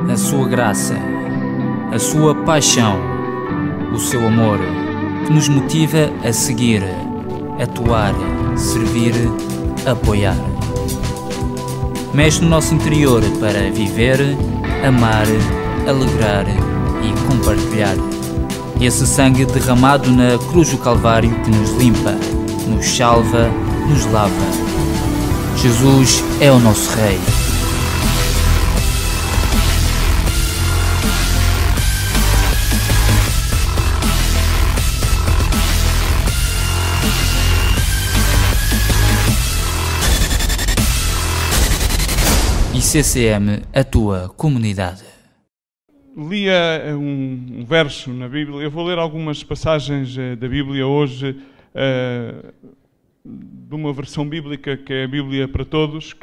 a sua graça, a sua paixão, o seu amor, que nos motiva a seguir, atuar, servir, apoiar. Mexe no nosso interior para viver, amar, alegrar e compartilhar. Esse sangue derramado na cruz do Calvário que nos limpa, nos salva, nos lava. Jesus é o nosso Rei. ICCM, a tua comunidade. Lia um verso na Bíblia. Eu vou ler algumas passagens da Bíblia hoje, de uma versão bíblica que é a Bíblia para Todos,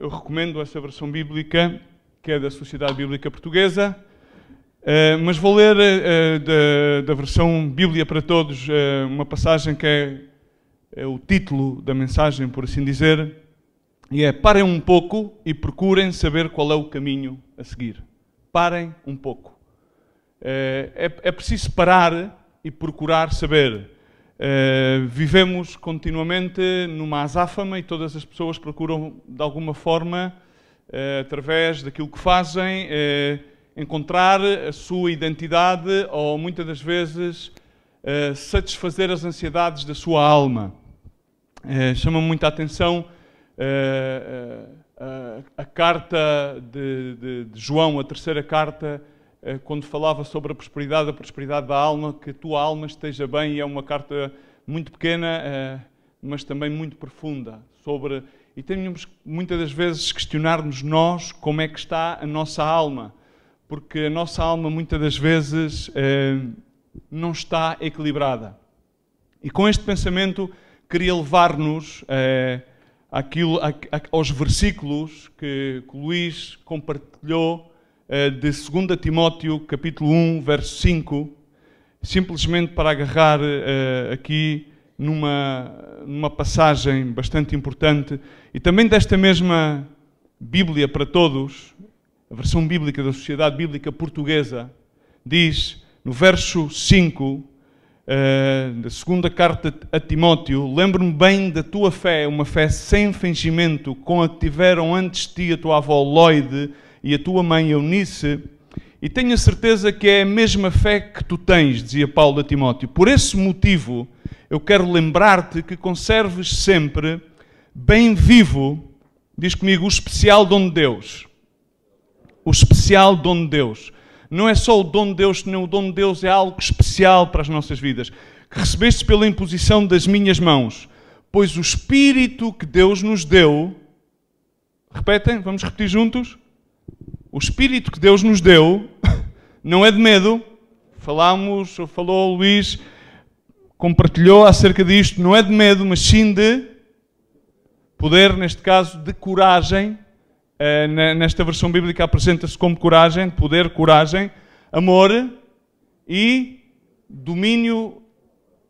eu recomendo essa versão bíblica, que é da Sociedade Bíblica Portuguesa, mas vou ler da versão Bíblia para Todos uma passagem que é o título da mensagem, por assim dizer, e é: parem um pouco e procurem saber qual é o caminho a seguir. Parem um pouco. É preciso parar e procurar saber. Vivemos continuamente numa azáfama e todas as pessoas procuram, de alguma forma, através daquilo que fazem, encontrar a sua identidade ou, muitas das vezes, satisfazer as ansiedades da sua alma. Chama-me muita atenção a carta de João, a terceira carta, quando falava sobre a prosperidade da alma, que a tua alma esteja bem, e é uma carta muito pequena, mas também muito profunda, e temos muitas das vezes questionar-nos nós como é que está a nossa alma, porque a nossa alma muitas das vezes não está equilibrada. E com este pensamento queria levar-nos aos versículos que Luís compartilhou de 2 Timóteo, capítulo 1, verso 5, simplesmente para agarrar aqui numa passagem bastante importante, e também desta mesma Bíblia para Todos, a versão bíblica da Sociedade Bíblica Portuguesa, diz no verso 5, da segunda carta a Timóteo: lembro-me bem da tua fé, uma fé sem fingimento, com a que tiveram antes de ti a tua avó Loide e a tua mãe Eunice, e tenho a certeza que é a mesma fé que tu tens, dizia Paulo a Timóteo. Por esse motivo, eu quero lembrar-te que conserves sempre bem vivo, diz comigo, o especial dom de Deus. O especial dom de Deus. Não é só o dom de Deus, senão o dom de Deus é algo especial para as nossas vidas, que recebeste pela imposição das minhas mãos, pois o Espírito que Deus nos deu, repetem, vamos repetir juntos? O Espírito que Deus nos deu não é de medo, falou o Luís, compartilhou acerca disto, não é de medo, mas sim de poder, neste caso, de coragem. Nesta versão bíblica apresenta-se como coragem, poder, coragem, amor e domínio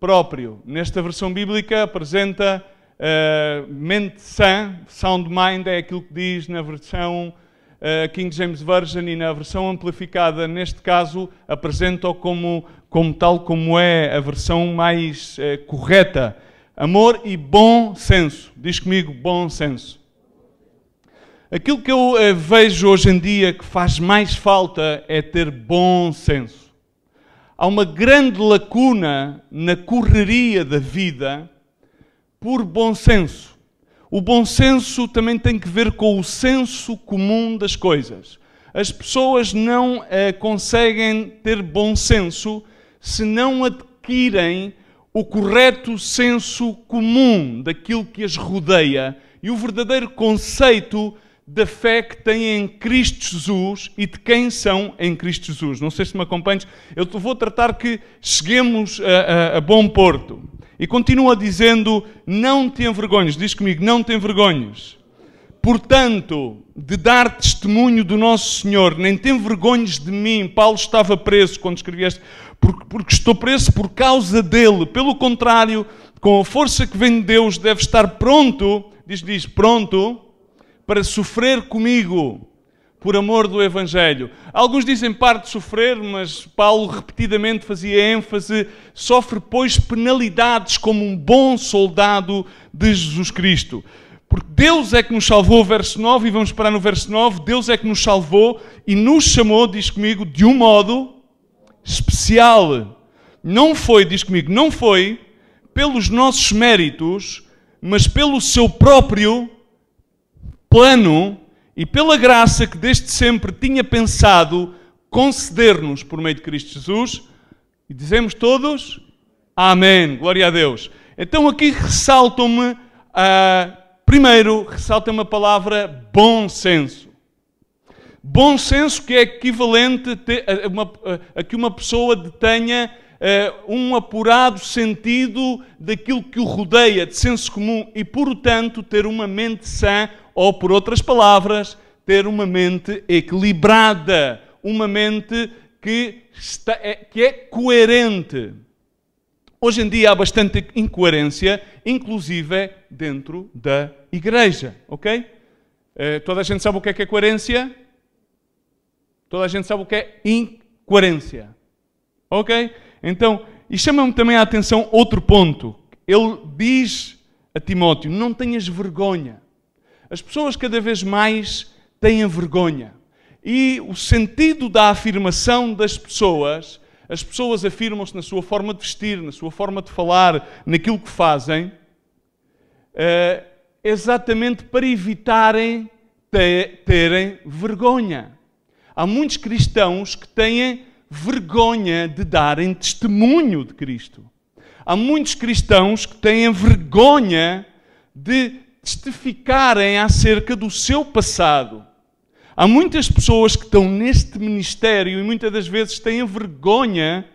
próprio. Nesta versão bíblica apresenta mente sã, sound mind, é aquilo que diz na versão King James Version, e na versão amplificada, neste caso, apresenta-o tal como é a versão mais correta. Amor e bom senso. Diz comigo, bom senso. Aquilo que eu vejo hoje em dia que faz mais falta é ter bom senso. Há uma grande lacuna na correria da vida por bom senso. O bom senso também tem que ver com o senso comum das coisas. As pessoas não conseguem ter bom senso se não adquirem o correto senso comum daquilo que as rodeia e o verdadeiro conceito da fé que têm em Cristo Jesus e de quem são em Cristo Jesus. Não sei se me acompanhas. Eu vou tratar que cheguemos a bom porto. E continua dizendo: não te envergonhes. Diz comigo, não te envergonhes. Portanto, de dar testemunho do nosso Senhor, nem te envergonhes de mim. Paulo estava preso quando escrevia este, porque estou preso por causa dele. Pelo contrário, com a força que vem de Deus, deve estar pronto, diz pronto, para sofrer comigo. por amor do Evangelho. Alguns dizem parte de sofrer, mas Paulo repetidamente fazia ênfase, sofre, pois, penalidades como um bom soldado de Jesus Cristo. Porque Deus é que nos salvou, verso 9, e vamos parar no verso 9, Deus é que nos salvou e nos chamou, diz comigo, de um modo especial. Não foi, diz comigo, não foi pelos nossos méritos, mas pelo seu próprio plano e pela graça que desde sempre tinha pensado conceder-nos por meio de Cristo Jesus. E dizemos todos, amém, glória a Deus. Então aqui ressaltam-me, primeiro, ressalta-me a palavra bom senso. Bom senso que é equivalente a que uma pessoa detenha um apurado sentido daquilo que o rodeia, de senso comum, e, portanto, ter uma mente sã, ou, por outras palavras, ter uma mente equilibrada, uma mente que é coerente. Hoje em dia há bastante incoerência, inclusive dentro da igreja, ok? Toda a gente sabe o que é coerência? Toda a gente sabe o que é incoerência, ok? Então, e chama-me também a atenção outro ponto. Ele diz a Timóteo, não tenhas vergonha. As pessoas cada vez mais têm vergonha. E o sentido da afirmação das pessoas, as pessoas afirmam-se na sua forma de vestir, na sua forma de falar, naquilo que fazem, exatamente para evitarem terem vergonha. Há muitos cristãos que têm vergonha de darem testemunho de Cristo. Há muitos cristãos que têm vergonha de testificarem acerca do seu passado. Há muitas pessoas que estão neste ministério e muitas das vezes têm vergonha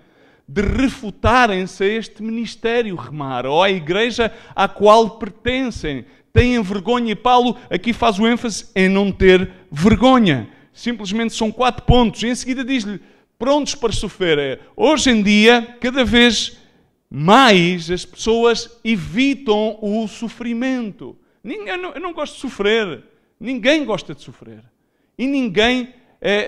de refutarem-se a este ministério, remar, ou à igreja à qual pertencem. Têm vergonha, e Paulo aqui faz o ênfase em não ter vergonha. Simplesmente são 4 pontos. E em seguida diz-lhe, prontos para sofrer. Hoje em dia, cada vez mais as pessoas evitam o sofrimento. Eu não gosto de sofrer. Ninguém gosta de sofrer. E ninguém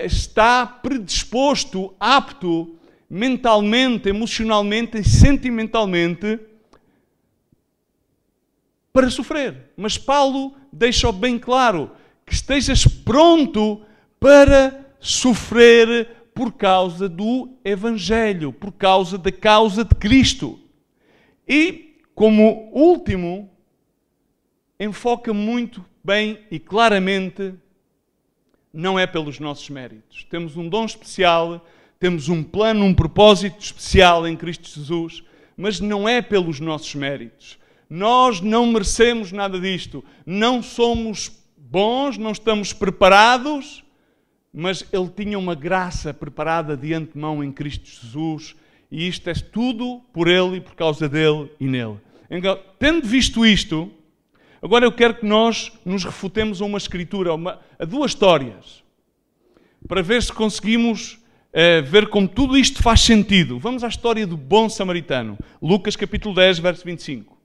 está predisposto, apto, mentalmente, emocionalmente e sentimentalmente para sofrer. Mas Paulo deixa bem claro que estejas pronto para sofrer por causa do Evangelho, por causa da causa de Cristo. E, como último, enfoca muito bem e claramente, não é pelos nossos méritos. Temos um dom especial, temos um plano, um propósito especial em Cristo Jesus, mas não é pelos nossos méritos. Nós não merecemos nada disto. Não somos bons, não estamos preparados, mas Ele tinha uma graça preparada de antemão em Cristo Jesus, e isto é tudo por Ele e por causa dEle e nele. Então, tendo visto isto, agora eu quero que nós nos refutemos a uma escritura, a 2 histórias, para ver se conseguimos ver como tudo isto faz sentido. Vamos à história do bom samaritano, Lucas capítulo 10, verso 25.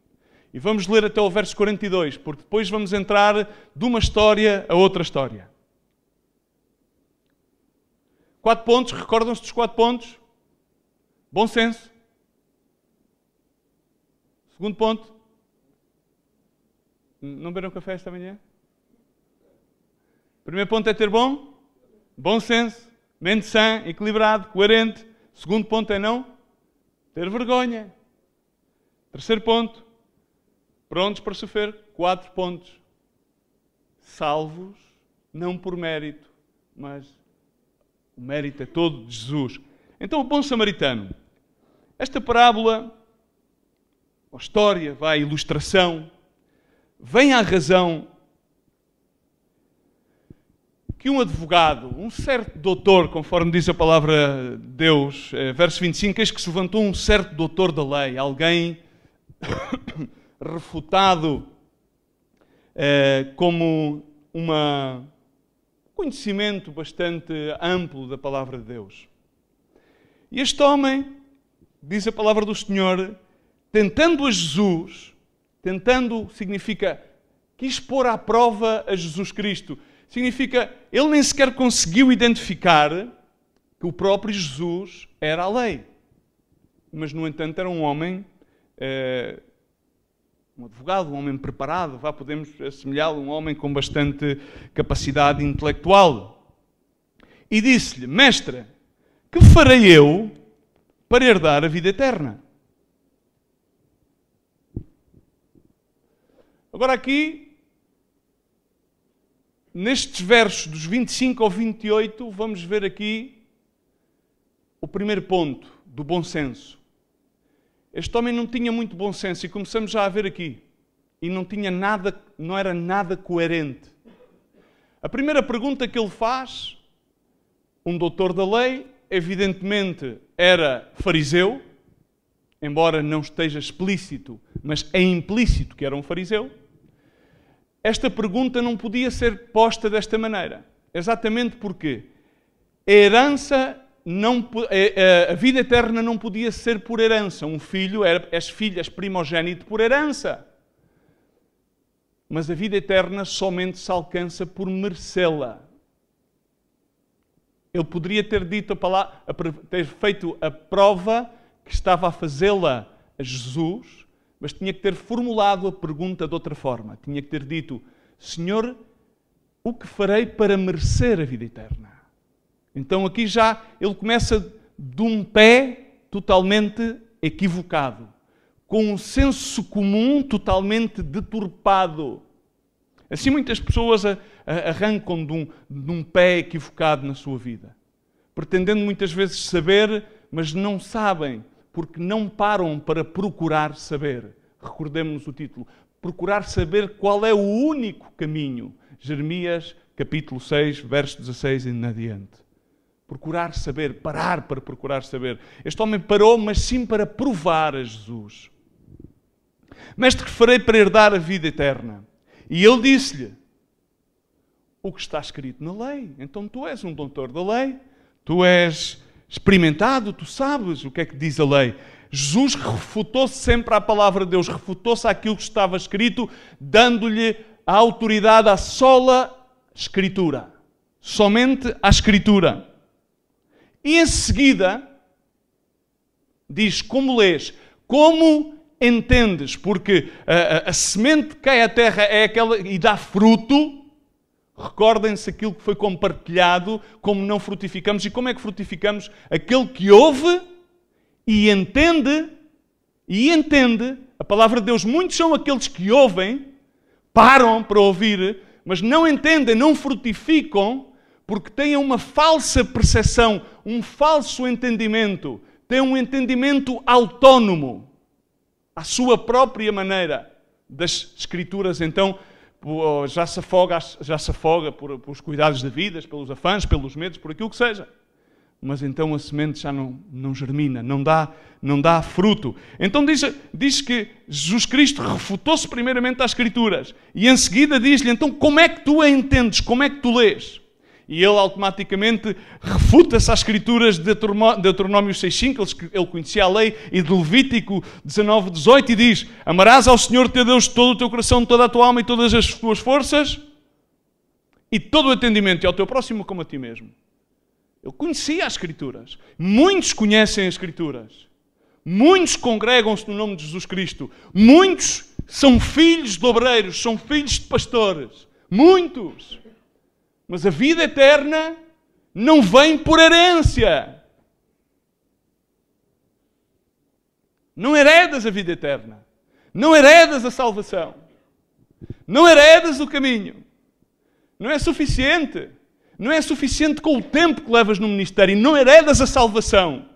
E vamos ler até o verso 42, porque depois vamos entrar de uma história a outra história. 4 pontos, recordam-se dos 4 pontos? Bom senso. Segundo ponto. Não beberam café esta manhã? Primeiro ponto é ter bom senso, mente sã, equilibrado, coerente. Segundo ponto é não ter vergonha. Terceiro ponto, prontos para sofrer. 4 pontos, salvos, não por mérito, mas o mérito é todo de Jesus. Então, o bom samaritano. Esta parábola, ou história, a ilustração, vem à razão que um advogado, um certo doutor, conforme diz a palavra de Deus, verso 25, eis que se levantou um certo doutor da lei, alguém refutado como um conhecimento bastante amplo da palavra de Deus. E este homem, diz a palavra do Senhor, tentando a Jesus, tentando significa quis pôr à prova a Jesus Cristo, significa, ele nem sequer conseguiu identificar que o próprio Jesus era a lei. Mas, no entanto, era um homem, um advogado, um homem preparado, podemos assemelhá-lo a um homem com bastante capacidade intelectual. E disse-lhe: Mestre, que farei eu para herdar a vida eterna? Agora aqui, nestes versos dos 25 ao 28, vamos ver aqui o primeiro ponto do bom senso. Este homem não tinha muito bom senso e começamos já a ver aqui. E não era nada coerente. A primeira pergunta que ele faz, um doutor da lei, evidentemente era fariseu, embora não esteja explícito, mas é implícito que era um fariseu. Esta pergunta não podia ser posta desta maneira. Exatamente porque a vida eterna não podia ser por herança. Um filho, és primogênito por herança. Mas a vida eterna somente se alcança por merecê-la. Ele poderia ter dito ter feito a prova que estava a fazê-la a Jesus, mas tinha que ter formulado a pergunta de outra forma. Tinha que ter dito: Senhor, o que farei para merecer a vida eterna? Então aqui já ele começa de um pé totalmente equivocado, com um senso comum totalmente deturpado. Assim muitas pessoas arrancam de um pé equivocado na sua vida, pretendendo muitas vezes saber, mas não sabem, porque não param para procurar saber. Recordemos o título: procurar saber qual é o único caminho. Jeremias, capítulo 6, verso 16 em adiante. Procurar saber, parar para procurar saber. Este homem parou, mas sim para provar a Jesus. Mestre, que farei para herdar a vida eterna? E ele disse-lhe: o que está escrito na lei. Então tu és um doutor da lei, tu és experimentado, tu sabes o que é que diz a lei. Jesus refutou-se sempre à palavra de Deus, refutou-se àquilo que estava escrito, dando-lhe a autoridade à sola Escritura. Somente à Escritura. E em seguida, diz: como lês? Como entendes? Porque a semente que cai à terra é aquela e dá fruto. Recordem-se aquilo que foi compartilhado, como não frutificamos. E como é que frutificamos? Aquele que ouve e entende, a palavra de Deus. Muitos são aqueles que ouvem, param para ouvir, mas não entendem, não frutificam, porque têm uma falsa percepção, um falso entendimento. Têm um entendimento autónomo, à sua própria maneira, das Escrituras. Então, já se afoga por os cuidados da vida, pelos afanes, pelos medos, por aquilo que seja. Mas então a semente já não germina, não dá fruto. Então diz que Jesus Cristo refutou-se primeiramente às Escrituras. E em seguida diz-lhe: então como é que tu a entendes? Como é que tu lês? E ele automaticamente refuta-se às Escrituras de Deuteronômio 6.5, ele conhecia a lei, e de Levítico 19.18, e diz: amarás ao Senhor teu Deus de todo o teu coração, toda a tua alma e todas as tuas forças, e todo o entendimento, e ao teu próximo como a ti mesmo. Ele conhecia as Escrituras. Muitos conhecem as Escrituras. Muitos congregam-se no nome de Jesus Cristo. Muitos são filhos de obreiros, são filhos de pastores. Muitos. Mas a vida eterna não vem por herência. Não heredas a vida eterna. Não heredas a salvação. Não heredas o caminho. Não é suficiente. Não é suficiente com o tempo que levas no ministério. Não heredas a salvação.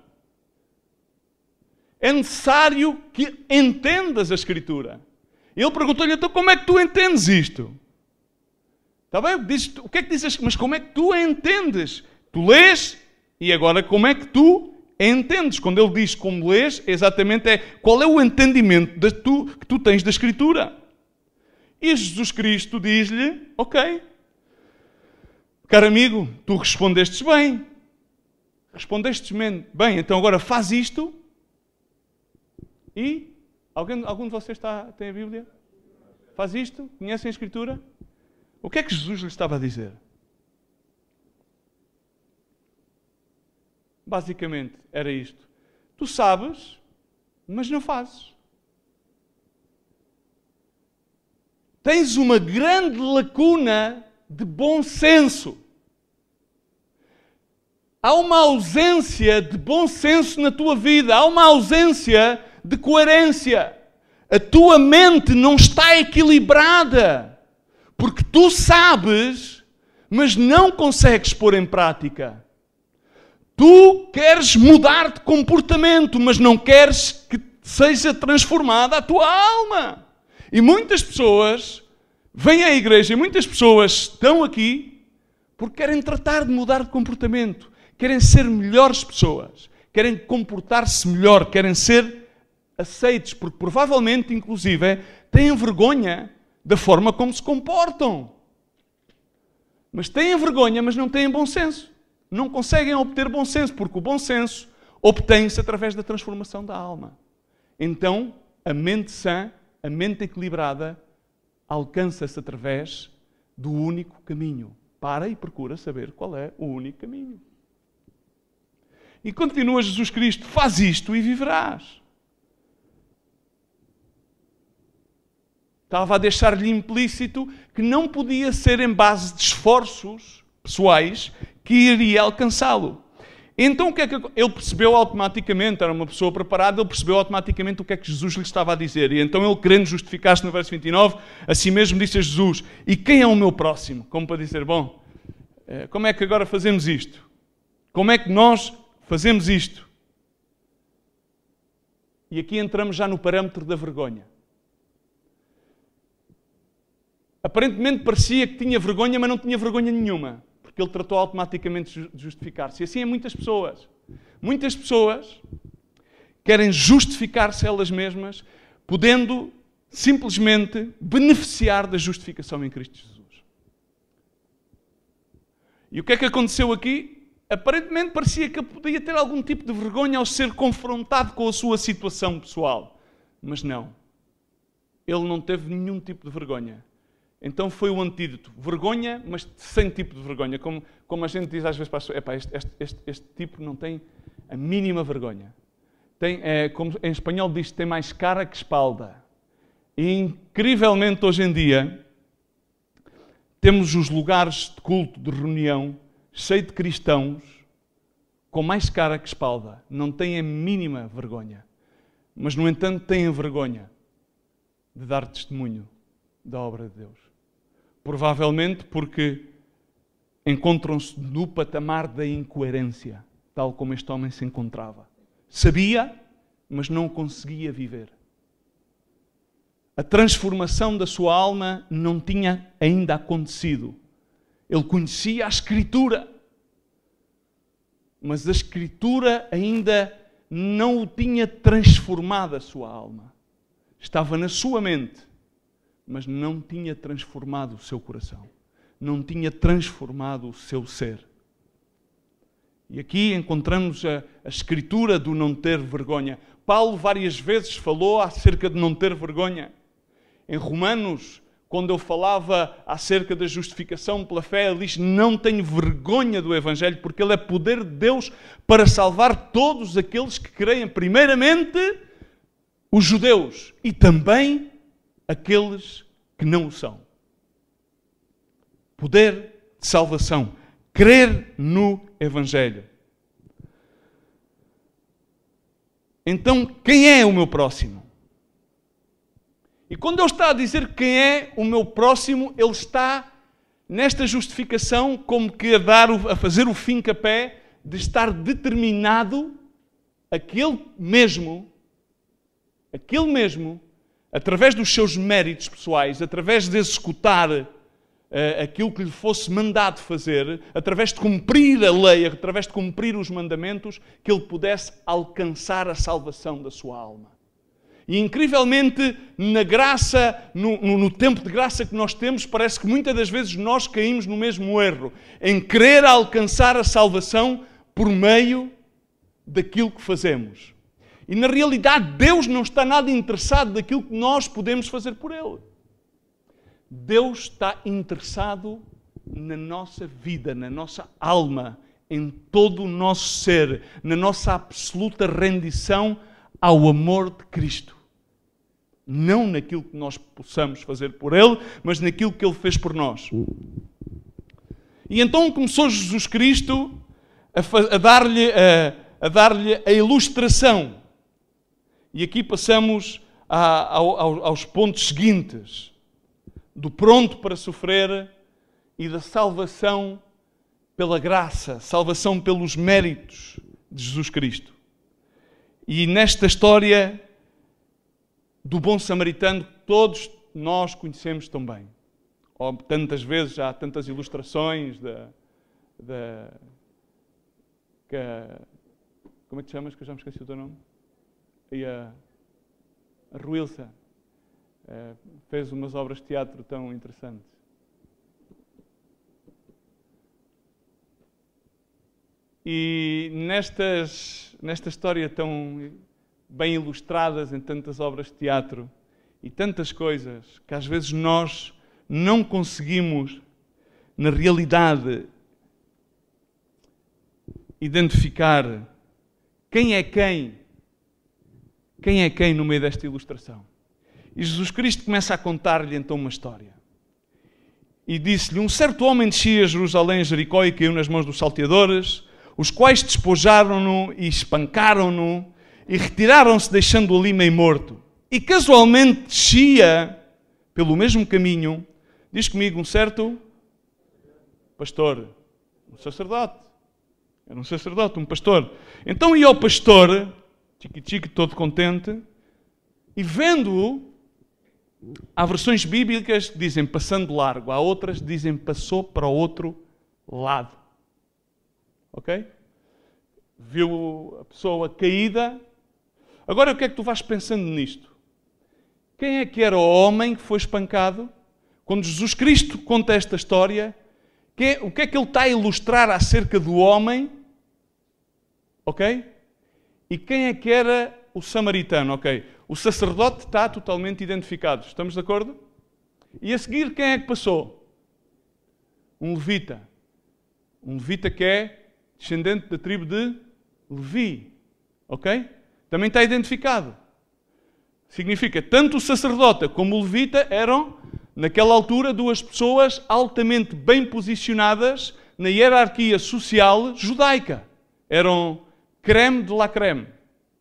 É necessário que entendas a Escritura. Ele perguntou-lhe: então como é que tu entendes isto? Está bem? O que é que dizes? Mas como é que tu a entendes? Tu lês e agora como é que tu a entendes? Quando ele diz como lês, exatamente qual é o entendimento que tu tens da Escritura. E Jesus Cristo diz-lhe: ok, caro amigo, tu respondestes bem. Respondestes bem, então agora faz isto. E algum de vocês tem a Bíblia? Faz isto? Conhecem a Escritura? O que é que Jesus lhe estava a dizer? Basicamente, era isto. Tu sabes, mas não fazes. Tens uma grande lacuna de bom senso. Há uma ausência de bom senso na tua vida. Há uma ausência de coerência. A tua mente não está equilibrada. Porque tu sabes, mas não consegues pôr em prática. Tu queres mudar de comportamento, mas não queres que seja transformada a tua alma. E muitas pessoas vêm à igreja e muitas pessoas estão aqui porque querem tratar de mudar de comportamento. Querem ser melhores pessoas. Querem comportar-se melhor. Querem ser aceitos. Porque provavelmente, inclusive, têm vergonha da forma como se comportam. Mas têm vergonha, mas não têm bom senso. Não conseguem obter bom senso, porque o bom senso obtém-se através da transformação da alma. Então, a mente sã, a mente equilibrada, alcança-se através do único caminho. Para e procura saber qual é o único caminho. E continua Jesus Cristo, faz isto e viverás. Estava a deixar-lhe implícito que não podia ser em base de esforços pessoais que iria alcançá-lo. Então o que é que ele percebeu automaticamente? Era uma pessoa preparada, ele percebeu automaticamente o que é que Jesus lhe estava a dizer. E então ele, querendo justificar-se no verso 29, assim mesmo disse a Jesus, e quem é o meu próximo? Como para dizer, bom, como é que agora fazemos isto? Como é que nós fazemos isto? E aqui entramos já no parâmetro da vergonha. Aparentemente parecia que tinha vergonha, mas não tinha vergonha nenhuma. Porque ele tratou automaticamente de justificar-se. E assim é muitas pessoas. Muitas pessoas querem justificar-se elas mesmas, podendo simplesmente beneficiar da justificação em Cristo Jesus. E o que é que aconteceu aqui? Aparentemente parecia que ele podia ter algum tipo de vergonha ao ser confrontado com a sua situação pessoal. Mas não. Ele não teve nenhum tipo de vergonha. Então foi o antídoto. Vergonha, mas sem tipo de vergonha. Como a gente diz às vezes para as pessoas, este tipo não tem a mínima vergonha. Como em espanhol diz, tem mais cara que espalda. E incrivelmente hoje em dia, temos os lugares de culto, de reunião, cheios de cristãos, com mais cara que espalda. Não têm a mínima vergonha. Mas, no entanto, têm vergonha de dar testemunho da obra de Deus. Provavelmente porque encontram-se no patamar da incoerência, tal como este homem se encontrava. Sabia, mas não conseguia viver. A transformação da sua alma não tinha ainda acontecido. Ele conhecia a Escritura, mas a Escritura ainda não o tinha transformado a sua alma. Estava na sua mente, mas não tinha transformado o seu coração. Não tinha transformado o seu ser. E aqui encontramos a Escritura do não ter vergonha. Paulo várias vezes falou acerca de não ter vergonha. Em Romanos, quando ele falava acerca da justificação pela fé, ele diz, não tenho vergonha do Evangelho, porque ele é poder de Deus para salvar todos aqueles que creem, primeiramente os judeus e também aqueles que não o são. Poder de salvação. Crer no Evangelho. Então, quem é o meu próximo? E quando ele está a dizer quem é o meu próximo, ele está nesta justificação como que a fazer o fincapé de estar determinado aquele mesmo, através dos seus méritos pessoais, através de executar aquilo que lhe fosse mandado fazer, através de cumprir a lei, através de cumprir os mandamentos, que ele pudesse alcançar a salvação da sua alma. E incrivelmente, na graça, no tempo de graça que nós temos, parece que muitas das vezes nós caímos no mesmo erro, em querer alcançar a salvação por meio daquilo que fazemos. E na realidade, Deus não está nada interessado daquilo que nós podemos fazer por Ele. Deus está interessado na nossa vida, na nossa alma, em todo o nosso ser, na nossa absoluta rendição ao amor de Cristo. Não naquilo que nós possamos fazer por Ele, mas naquilo que Ele fez por nós. E então começou Jesus Cristo a dar-lhe a ilustração. E aqui passamos aos pontos seguintes. Do pronto para sofrer e da salvação pela graça, salvação pelos méritos de Jesus Cristo. E nesta história do bom samaritano, todos nós conhecemos tão bem. Tantas vezes, há tantas ilustrações como é que te chamas? Que eu já me esqueci o teu nome. E a Ruilsa fez umas obras de teatro tão interessantes. E nesta história tão bem ilustradas em tantas obras de teatro e tantas coisas que às vezes nós não conseguimos, na realidade, identificar quem é quem no meio desta ilustração. E Jesus Cristo começa a contar-lhe então uma história. E disse-lhe, um certo homem descia a Jerusalém, Jericó, e caiu nas mãos dos salteadores, os quais despojaram-no e espancaram-no e retiraram-se, deixando-o ali meio morto. E casualmente descia pelo mesmo caminho, diz comigo, um certo pastor, um sacerdote. Era um sacerdote, um pastor. Então ia ao pastor, chique-chique, todo contente, e vendo-o, há versões bíblicas que dizem passando largo, há outras que dizem passou para o outro lado. Ok? Viu a pessoa caída. Agora o que é que tu vais pensando nisto? Quem é que era o homem que foi espancado? Quando Jesus Cristo conta esta história, o que é que ele está a ilustrar acerca do homem? Ok? E quem é que era o samaritano? Ok? O sacerdote está totalmente identificado. Estamos de acordo? E a seguir, quem é que passou? Um levita. Um levita que é descendente da tribo de Levi. Ok? Também está identificado. Significa, tanto o sacerdote como o levita eram, naquela altura, duas pessoas altamente bem posicionadas na hierarquia social judaica. Eram creme de la creme.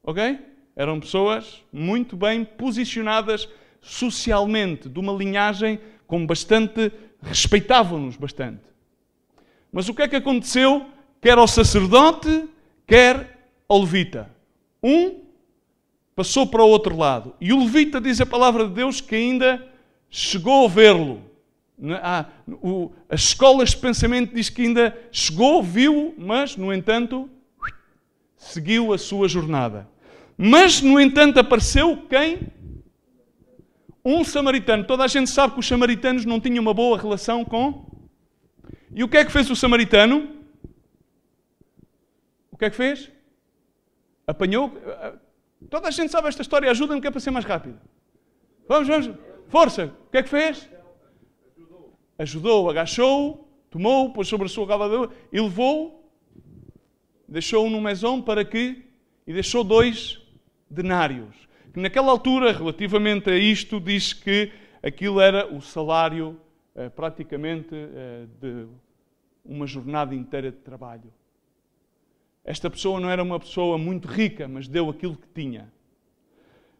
Ok? Eram pessoas muito bem posicionadas socialmente, de uma linhagem com bastante... respeitavam-nos bastante. Mas o que é que aconteceu? Quer ao sacerdote, quer ao levita. Um passou para o outro lado. E o levita, diz a palavra de Deus, que ainda chegou a vê-lo. As escolas de pensamento diz que ainda chegou, viu, mas, no entanto, seguiu a sua jornada. Mas, no entanto, apareceu quem? Um samaritano. Toda a gente sabe que os samaritanos não tinham uma boa relação com... E o que é que fez o samaritano? O que é que fez? Apanhou... Toda a gente sabe esta história. Ajuda-me que é para ser mais rápido. Vamos. Força. O que é que fez? Ajudou. Agachou-o, tomou-o, pôs sobre a sua cavadora e levou-o, deixou-o no mesão para que... E deixou 2 denários. Que naquela altura, relativamente a isto, diz que aquilo era o salário praticamente de uma jornada inteira de trabalho. Esta pessoa não era uma pessoa muito rica, mas deu aquilo que tinha.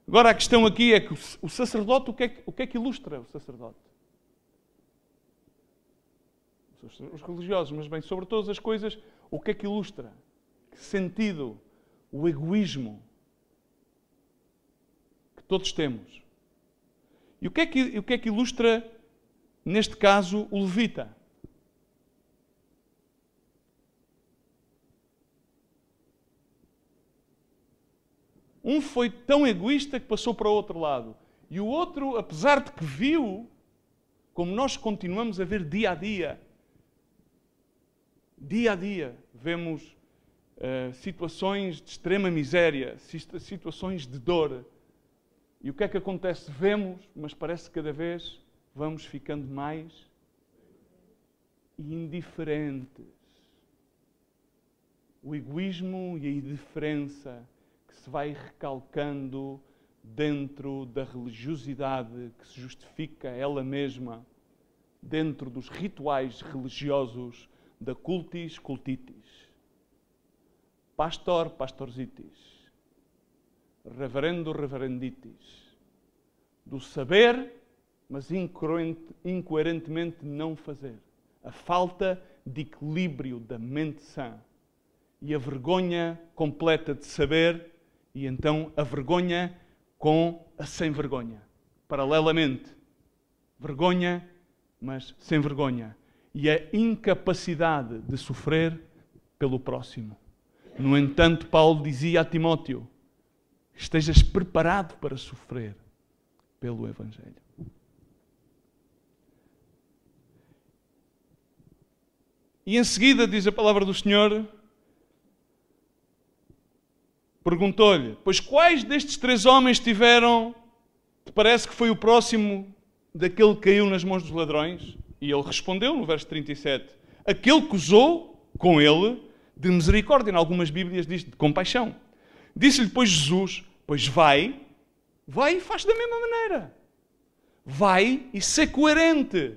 Agora a questão aqui é que o sacerdote, o que é que ilustra o sacerdote? Os religiosos, mas bem, sobre todas as coisas, o que é que ilustra? Que sentido? O egoísmo que todos temos. E o que é que ilustra, neste caso, o levita? Um foi tão egoísta que passou para o outro lado. E o outro, apesar de que viu, como nós continuamos a ver dia a dia, vemos situações de extrema miséria, situações de dor. E o que é que acontece? Vemos, mas parece que cada vez vamos ficando mais indiferentes. O egoísmo e a indiferença que se vai recalcando dentro da religiosidade que se justifica ela mesma, dentro dos rituais religiosos da cultis cultitis, pastor pastorzitis, reverendo reverenditis, do saber, mas incoerentemente não fazer. A falta de equilíbrio da mente sã e a vergonha completa de saber e então a vergonha com a sem vergonha. Paralelamente, vergonha, mas sem vergonha. E a incapacidade de sofrer pelo próximo. No entanto, Paulo dizia a Timóteo, estejas preparado para sofrer pelo Evangelho. E em seguida, diz a palavra do Senhor, perguntou-lhe, pois quais destes 3 homens tiveram, te parece que foi o próximo daquele que caiu nas mãos dos ladrões? E ele respondeu no verso 37, aquele que usou com ele de misericórdia. Em algumas Bíblias diz de compaixão. Disse-lhe, pois, Jesus, pois vai e faz da mesma maneira. Vai e sê coerente.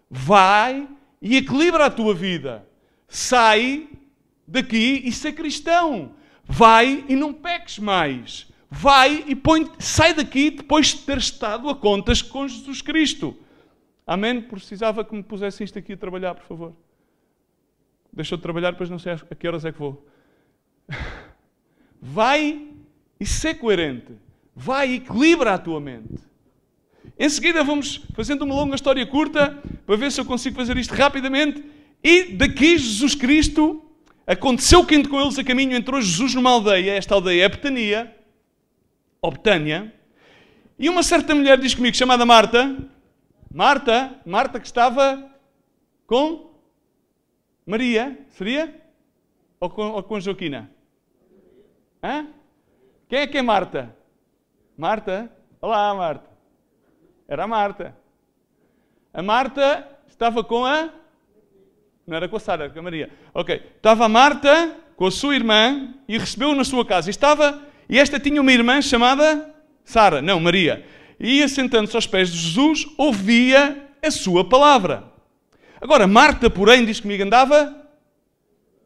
Vai e equilibra a tua vida. Sai daqui e sê cristão. Vai e não peques mais. Vai e sai daqui depois de ter estado a contas com Jesus Cristo. Amém? Precisava que me pusessem isto aqui a trabalhar, por favor. Deixa eu trabalhar, depois não sei a que horas é que vou. Vai e sê coerente. Vai e equilibra a tua mente. Em seguida vamos fazendo uma longa história curta, para ver se eu consigo fazer isto rapidamente. E daqui Jesus Cristo, aconteceu que indo com eles a caminho, entrou Jesus numa aldeia, esta aldeia é Betânia, ou Betânia, e uma certa mulher, diz comigo, chamada Marta que estava com Maria, seria? Ou com Joaquina? Hã? Quem é Marta? Marta? Olá, Marta. Era a Marta. A Marta estava com a... Não era com a Sara, era com a Maria. Ok. Estava a Marta com a sua irmã e recebeu-o na sua casa. E esta tinha uma irmã chamada Sara, não, Maria. E ia sentando-se aos pés de Jesus, ouvia a sua palavra. Agora, Marta, porém, diz comigo, andava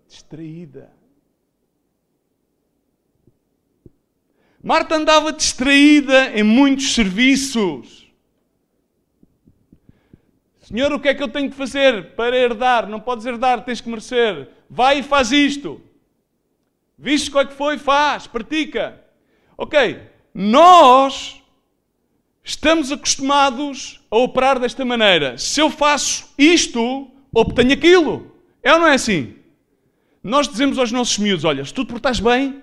distraída. Marta andava distraída em muitos serviços. Senhor, o que é que eu tenho de fazer para herdar? Não podes herdar, tens que merecer. Vai e faz isto. Viste qual é que foi? Faz, pratica. Ok, nós estamos acostumados a operar desta maneira. Se eu faço isto, obtenho aquilo. É ou não é assim? Nós dizemos aos nossos miúdos, olha, se tu te portares bem,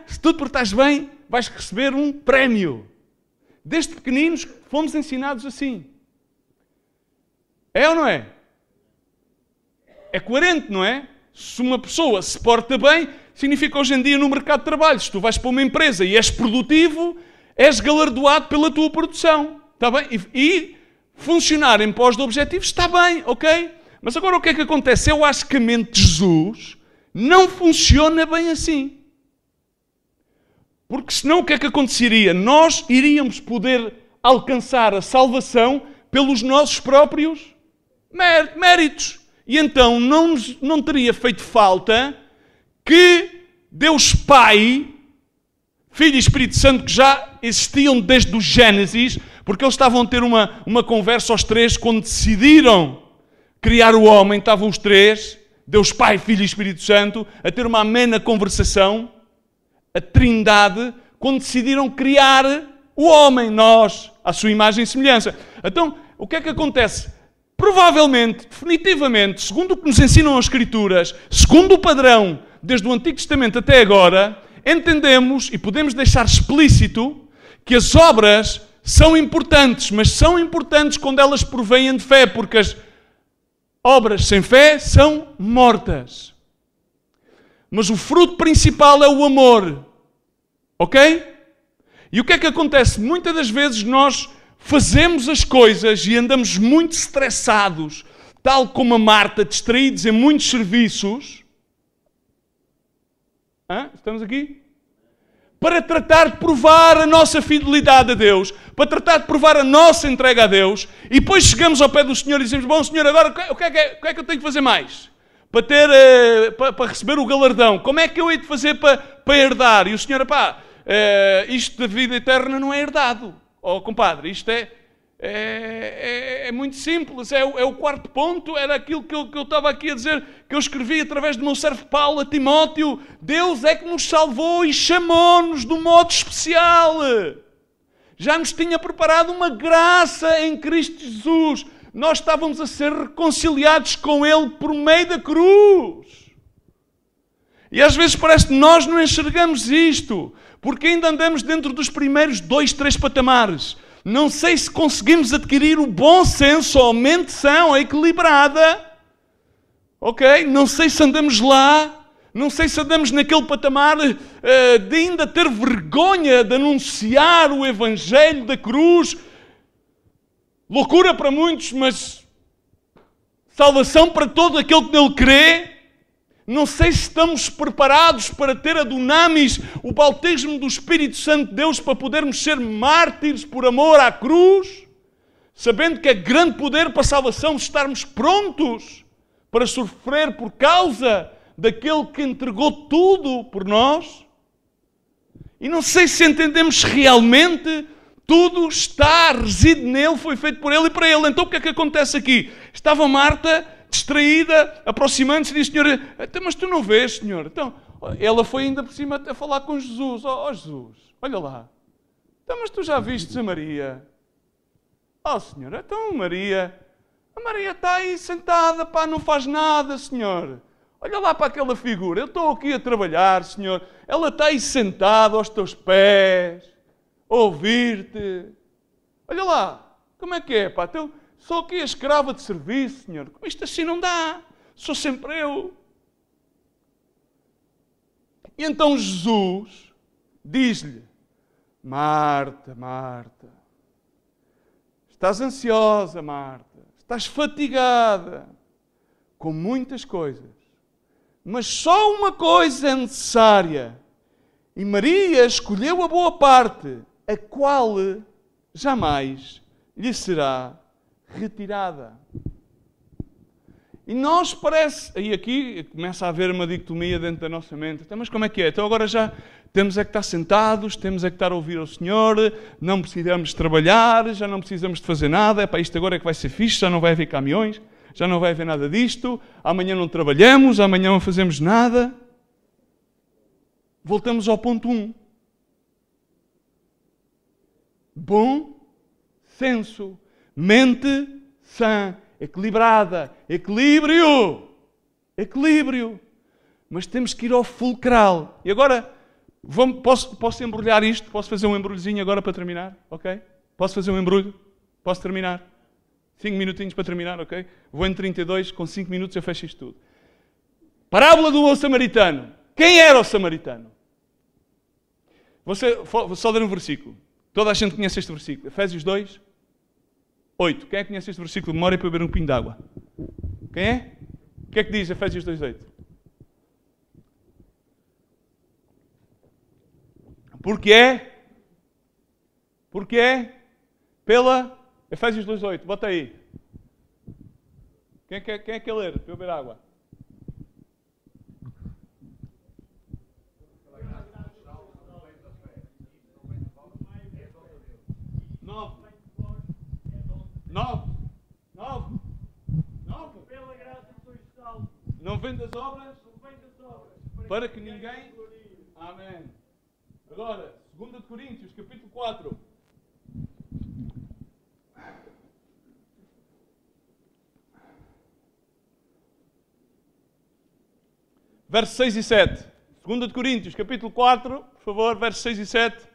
se tu te portares bem, vais receber um prémio. Desde pequeninos fomos ensinados assim. É ou não é? É coerente, não é? Se uma pessoa se porta bem, significa hoje em dia no mercado de trabalho, se tu vais para uma empresa e és produtivo, és galardoado pela tua produção. Está bem? E funcionar em pós de objetivos está bem, ok? Mas agora o que é que acontece? Eu acho que a mente de Jesus não funciona bem assim. Porque senão o que é que aconteceria? Nós iríamos poder alcançar a salvação pelos nossos próprios méritos. E então não teria feito falta que Deus Pai, Filho e Espírito Santo, que já existiam desde o Gênesis, porque eles estavam a ter uma conversa aos três, quando decidiram criar o homem, estavam os três, Deus Pai, Filho e Espírito Santo, a ter uma amena conversação, a Trindade, quando decidiram criar o homem, nós, à sua imagem e semelhança. Então, o que é que acontece? Provavelmente, definitivamente, segundo o que nos ensinam as Escrituras, segundo o padrão, desde o Antigo Testamento até agora, entendemos e podemos deixar explícito que as obras são importantes, mas são importantes quando elas provêm de fé, porque as obras sem fé são mortas. Mas o fruto principal é o amor. Ok? E o que é que acontece? Muitas das vezes nós fazemos as coisas e andamos muito estressados, tal como a Marta, distraídos em muitos serviços. Estamos aqui? Para tratar de provar a nossa fidelidade a Deus, para tratar de provar a nossa entrega a Deus, e depois chegamos ao pé do Senhor e dizemos: bom Senhor, agora o que é que eu tenho que fazer mais? Para receber o galardão, como é que eu hei de fazer para herdar? E o Senhor, isto da vida eterna não é herdado. Compadre, isto é muito simples, é o quarto ponto, era aquilo que eu estava aqui a dizer, que eu escrevi através do meu servo Paulo a Timóteo. Deus é que nos salvou e chamou-nos de um modo especial. Já nos tinha preparado uma graça em Cristo Jesus. Nós estávamos a ser reconciliados com Ele por meio da cruz. E às vezes parece que nós não enxergamos isto, porque ainda andamos dentro dos primeiros 2, 3 patamares. Não sei se conseguimos adquirir o bom senso, ou a mente sã, ou equilibrada. Ok? Não sei se andamos lá. Não sei se andamos naquele patamar de ainda ter vergonha de anunciar o Evangelho da cruz. Loucura para muitos, mas salvação para todo aquele que nele crê. Não sei se estamos preparados para ter a dunamis, o bautismo do Espírito Santo de Deus, para podermos ser mártires por amor à cruz, sabendo que é grande poder para a salvação estarmos prontos para sofrer por causa daquele que entregou tudo por nós. E não sei se entendemos realmente tudo reside nele, foi feito por ele e para ele. Então o que é que acontece aqui? Estava Marta distraída, aproximando-se e disse: Senhor, mas tu não vês, Senhor? Então, ela foi ainda por cima a falar com Jesus. Jesus, olha lá. Então, mas tu já viste a Maria? Senhor, então a Maria está aí sentada, não faz nada, Senhor. Olha lá para aquela figura. Eu estou aqui a trabalhar, Senhor. Ela está aí sentada aos teus pés, a ouvir-te. Olha lá, como é que é, Então, sou aqui a escrava de serviço, Senhor. Isto assim não dá. Sou sempre eu. E então Jesus diz-lhe: Marta, Marta, estás ansiosa, Marta, estás fatigada com muitas coisas, mas só uma coisa é necessária. E Maria escolheu a boa parte, a qual jamais lhe será retirada. E nós parece... E aqui começa a haver uma dicotomia dentro da nossa mente. Então, mas como é que é? Então agora já temos é que estar sentados, temos é que estar a ouvir ao Senhor, não precisamos de trabalhar, já não precisamos de fazer nada. Isto agora é que vai ser fixe, já não vai haver caminhões, já não vai haver nada disto, amanhã não trabalhamos, amanhã não fazemos nada. Voltamos ao ponto 1. Bom senso. Mente sã, equilibrada, equilíbrio. Mas temos que ir ao fulcral. E agora, posso embrulhar isto? Posso fazer um embrulhozinho agora para terminar? Ok? Posso fazer um embrulho? Posso terminar? 5 minutinhos para terminar, ok? Vou em 32, com 5 minutos eu fecho isto tudo. Parábola do bom samaritano. Quem era o samaritano? Vou só ler um versículo. Toda a gente conhece este versículo. Efésios 2, 8. Quem é que conhece este versículo de memória para beber um pinho de água? Quem é? O que é que diz Efésios 2, 8? Porque é pela... Efésios 2, 8. Bota aí. Quem é que ler para eu beber água? Nove. Pela graça sois salvos. Não vem das obras, para que ninguém... Amém. Agora, 2 de Coríntios, capítulo 4. Versos 6 e 7. 2 de Coríntios, capítulo 4, por favor, versos 6 e 7.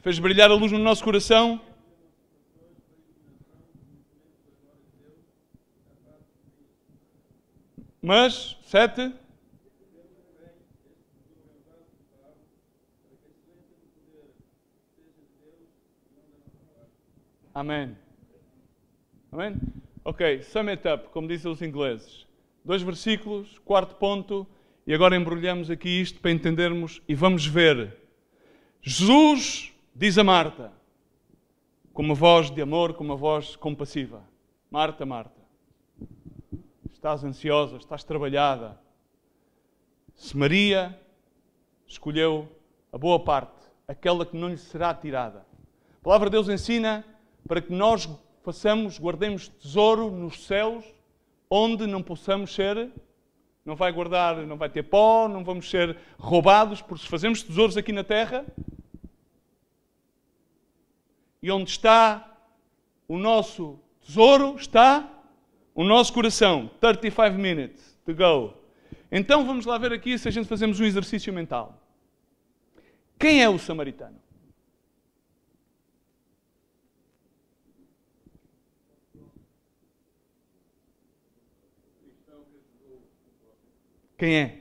Fez brilhar a luz no nosso coração. Mas, 7. Amém. Amém? Ok, sum it up, como dizem os ingleses. 2 versículos, 4º ponto, e agora embrulhamos aqui isto para entendermos e vamos ver. Jesus, diz a Marta, com uma voz de amor, com uma voz compassiva. Marta, Marta, estás ansiosa, estás trabalhada. Se Maria escolheu a boa parte, aquela que não lhe será tirada. A palavra de Deus ensina para que nós guardemos tesouro nos céus, onde não possamos ser, não vai guardar, não vai ter pó, não vamos ser roubados, porque se fazemos tesouros aqui na terra, e onde está o nosso tesouro, está o nosso coração. 35 minutes to go. Então vamos lá ver aqui se a gente fazemos um exercício mental. Quem é o samaritano? Quem é?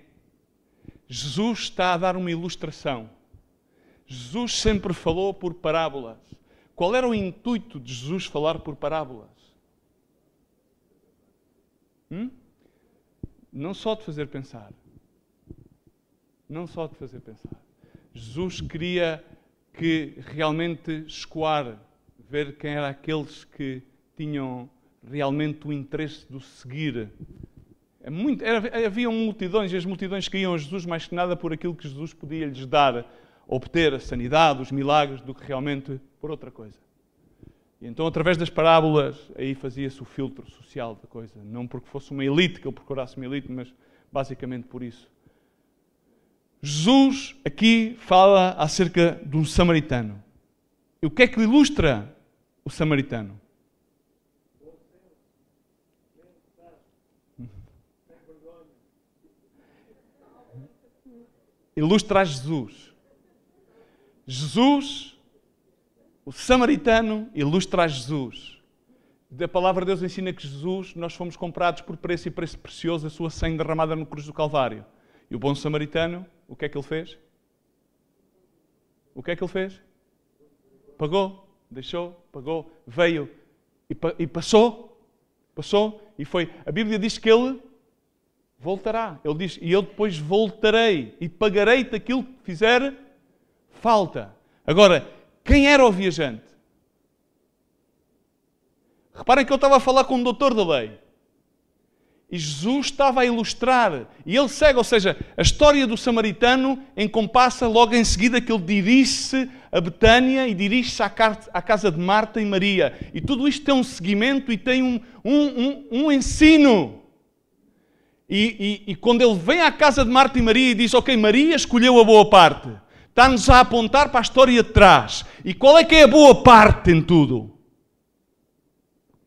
Jesus está a dar uma ilustração. Jesus sempre falou por parábolas. Qual era o intuito de Jesus falar por parábolas? Não só de fazer pensar. Não só de fazer pensar. Jesus queria que realmente escoar, ver quem eram aqueles que tinham realmente o interesse de o seguir. Haviam multidões, e as multidões queriam a Jesus mais que nada por aquilo que Jesus podia lhes dar, obter a sanidade, os milagres, do que realmente por outra coisa. E então, através das parábolas, aí fazia-se o filtro social da coisa. Não porque fosse uma elite, que ele procurasse uma elite, mas basicamente por isso. Jesus aqui fala acerca de um samaritano. E o que é que ilustra o samaritano? Ilustra a Jesus. Jesus, o samaritano, ilustra a Jesus. A palavra de Deus ensina que Jesus, nós fomos comprados por preço e preço precioso, a sua sangue derramada no cruz do Calvário. E o bom samaritano, o que é que ele fez? O que é que ele fez? Pagou, deixou, pagou, veio e passou, e foi. A Bíblia diz que ele voltará. Ele diz, e eu depois voltarei e pagarei-te aquilo que fizer falta. Agora, quem era o viajante? Reparem que eu estava a falar com um doutor da lei. E Jesus estava a ilustrar. E ele segue, ou seja, a história do samaritano encompassa logo em seguida que ele dirige-se a Betânia e dirige-se à casa de Marta e Maria. E tudo isto tem um seguimento e tem um ensino. E quando ele vem à casa de Marta e Maria e diz, ok, Maria escolheu a boa parte, está-nos a apontar para a história de trás. E qual é que é a boa parte em tudo?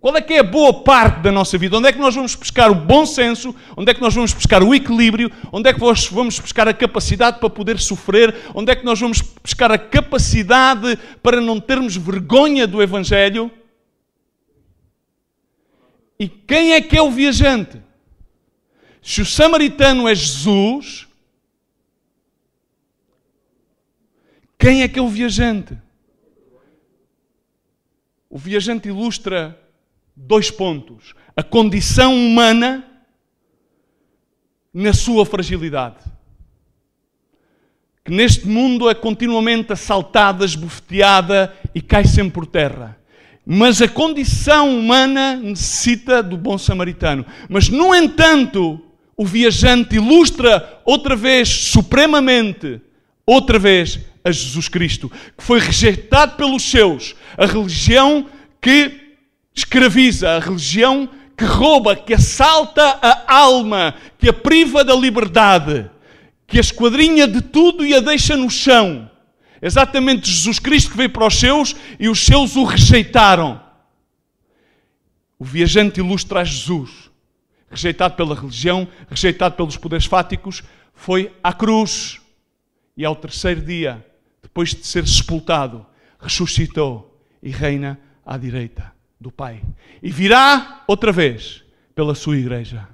Qual é que é a boa parte da nossa vida? Onde é que nós vamos buscar o bom senso? Onde é que nós vamos buscar o equilíbrio? Onde é que nós vamos buscar a capacidade para poder sofrer? Onde é que nós vamos buscar a capacidade para não termos vergonha do Evangelho? E quem é que é o viajante? Se o samaritano é Jesus, quem é que é o viajante? O viajante ilustra 2 pontos. A condição humana na sua fragilidade. Que neste mundo é continuamente assaltada, esbofeteada e cai sempre por terra. Mas a condição humana necessita do bom samaritano. Mas, no entanto, o viajante ilustra outra vez, supremamente, outra vez, a Jesus Cristo, que foi rejeitado pelos seus. A religião que escraviza, a religião que rouba, que assalta a alma, que a priva da liberdade, que a esquadrinha de tudo e a deixa no chão. Exatamente Jesus Cristo que veio para os seus e os seus o rejeitaram. O viajante ilustra a Jesus. Rejeitado pela religião, rejeitado pelos poderes fáticos, foi à cruz. E ao 3º dia, depois de ser sepultado, ressuscitou e reina à direita do Pai. E virá outra vez pela sua igreja.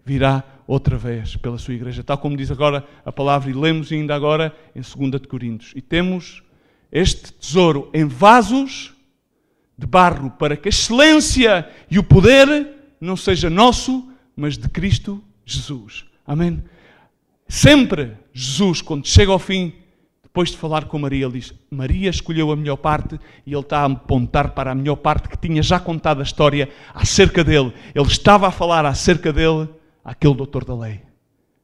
Virá outra vez pela sua igreja, tal como diz agora a palavra, e lemos ainda agora em 2 de Coríntios. E temos este tesouro em vasos de barro, para que a excelência e o poder não seja nosso, mas de Cristo Jesus. Amém? Sempre Jesus, quando chega ao fim, depois de falar com Maria, ele diz: Maria escolheu a melhor parte, e ele está a apontar para a melhor parte, que tinha já contado a história acerca dele. Ele estava a falar acerca dele àquele doutor da lei.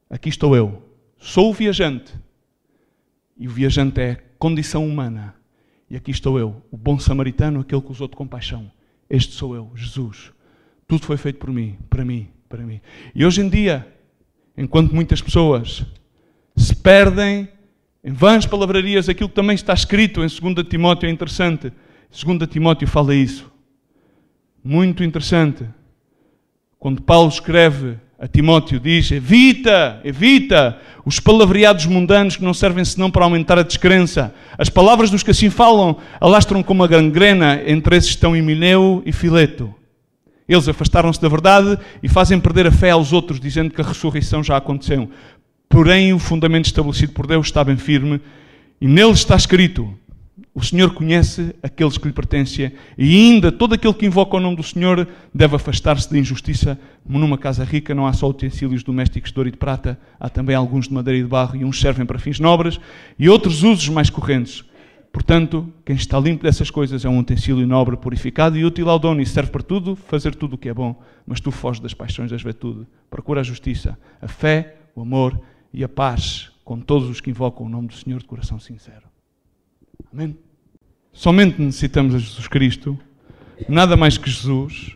Aqui estou eu. Sou o viajante. E o viajante é condição humana. E aqui estou eu, o bom samaritano, aquele que usou de compaixão. Este sou eu, Jesus. Tudo foi feito por mim, para mim, para mim. E hoje em dia, enquanto muitas pessoas se perdem em vãs palavrarias, aquilo que também está escrito em 2 Timóteo é interessante. 2 Timóteo fala isso. Muito interessante. Quando Paulo escreve a Timóteo, diz: evita os palavreados mundanos que não servem senão para aumentar a descrença. As palavras dos que assim falam alastram como a gangrena, entre esses estão Himeneu e Fileto. Eles afastaram-se da verdade e fazem perder a fé aos outros, dizendo que a ressurreição já aconteceu. Porém, o fundamento estabelecido por Deus está bem firme, e nele está escrito: o Senhor conhece aqueles que lhe pertencem, e ainda todo aquele que invoca o nome do Senhor deve afastar-se da injustiça. Numa casa rica não há só utensílios domésticos de ouro e de prata, há também alguns de madeira e de barro, e uns servem para fins nobres, e outros usos mais correntes. Portanto, quem está limpo dessas coisas é um utensílio nobre, purificado e útil ao dono, e serve para tudo, fazer tudo o que é bom. Mas tu foges das paixões das virtudes, procura a justiça, a fé, o amor e a paz com todos os que invocam o nome do Senhor de coração sincero. Amém? Somente necessitamos de Jesus Cristo, nada mais que Jesus.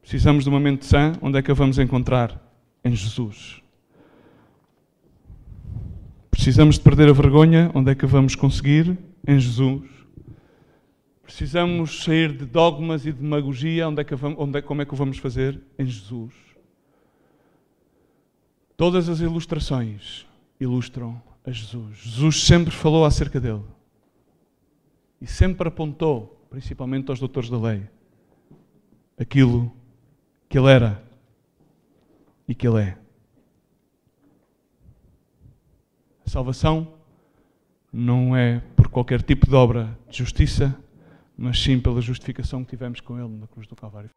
Precisamos de uma mente sã. Onde é que a vamos encontrar? Em Jesus. Precisamos de perder a vergonha. Onde é que a vamos conseguir? Em Jesus. Precisamos sair de dogmas e de demagogia. Como é que o vamos fazer? Em Jesus. Todas as ilustrações ilustram a Jesus. Jesus sempre falou acerca dele. E sempre apontou, principalmente aos doutores da lei, aquilo que ele era e que ele é. A salvação não é por qualquer tipo de obra de justiça, mas sim pela justificação que tivemos com ele na cruz do Calvário.